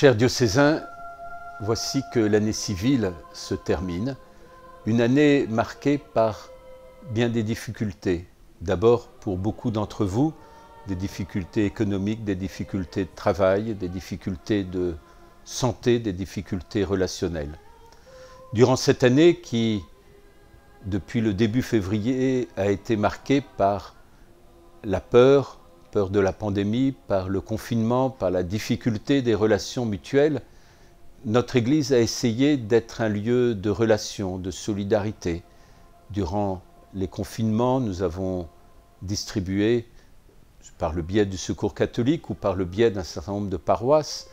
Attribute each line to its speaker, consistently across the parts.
Speaker 1: Chers diocésains, voici que l'année civile se termine, une année marquée par bien des difficultés. D'abord, pour beaucoup d'entre vous, des difficultés économiques, des difficultés de travail, des difficultés de santé, des difficultés relationnelles. Durant cette année qui, depuis le début février, a été marquée par la peur de la pandémie, par le confinement, par la difficulté des relations mutuelles, notre Église a essayé d'être un lieu de relation, de solidarité. Durant les confinements, nous avons distribué, par le biais du Secours catholique ou par le biais d'un certain nombre de paroisses,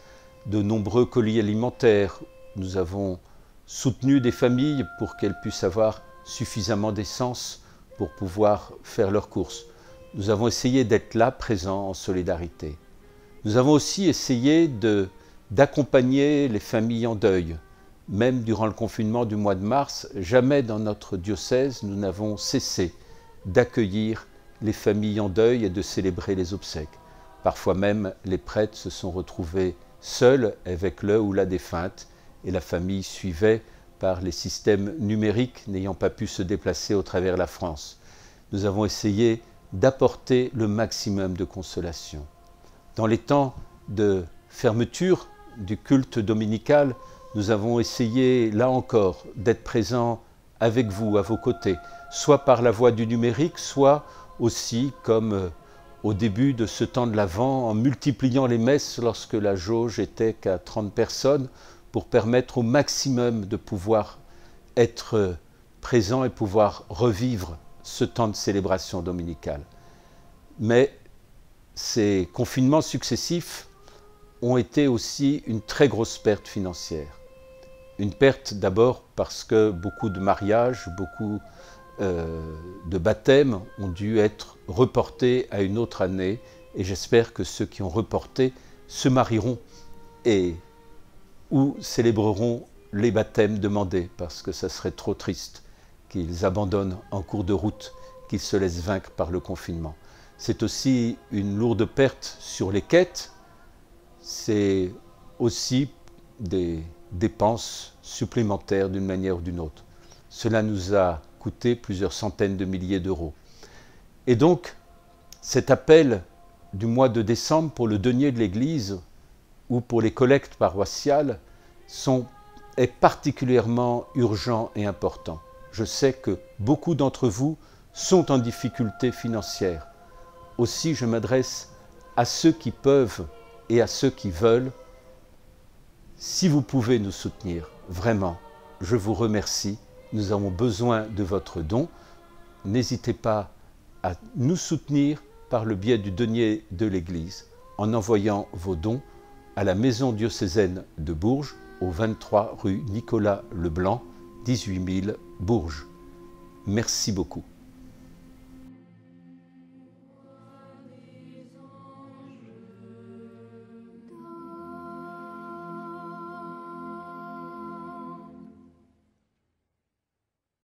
Speaker 1: de nombreux colis alimentaires. Nous avons soutenu des familles pour qu'elles puissent avoir suffisamment d'essence pour pouvoir faire leurs courses. Nous avons essayé d'être là, présents en solidarité. Nous avons aussi essayé d'accompagner les familles en deuil. Même durant le confinement du mois de mars, jamais dans notre diocèse nous n'avons cessé d'accueillir les familles en deuil et de célébrer les obsèques. Parfois même, les prêtres se sont retrouvés seuls avec le ou la défunte et la famille suivait par les systèmes numériques n'ayant pas pu se déplacer au travers la France. Nous avons essayé d'apporter le maximum de consolation. Dans les temps de fermeture du culte dominical, nous avons essayé, là encore, d'être présents avec vous, à vos côtés, soit par la voie du numérique, soit aussi, comme au début de ce temps de l'Avent, en multipliant les messes lorsque la jauge était qu'à 30 personnes, pour permettre au maximum de pouvoir être présents et pouvoir revivre ce temps de célébration dominicale. Mais ces confinements successifs ont été aussi une très grosse perte financière. Une perte d'abord parce que beaucoup de mariages, beaucoup de baptêmes ont dû être reportés à une autre année et j'espère que ceux qui ont reporté se marieront ou célébreront les baptêmes demandés parce que ça serait trop triste qu'ils abandonnent en cours de route, qu'ils se laissent vaincre par le confinement. C'est aussi une lourde perte sur les quêtes, c'est aussi des dépenses supplémentaires d'une manière ou d'une autre. Cela nous a coûté plusieurs centaines de milliers d'euros. Et donc, cet appel du mois de décembre pour le denier de l'Église ou pour les collectes paroissiales est particulièrement urgent et important. Je sais que beaucoup d'entre vous sont en difficulté financière. Aussi, je m'adresse à ceux qui peuvent et à ceux qui veulent. Si vous pouvez nous soutenir, vraiment, je vous remercie. Nous avons besoin de votre don. N'hésitez pas à nous soutenir par le biais du denier de l'Église en envoyant vos dons à la Maison diocésaine de Bourges, au 23 rue Nicolas Leblanc, 18 000 Bourges. Merci beaucoup.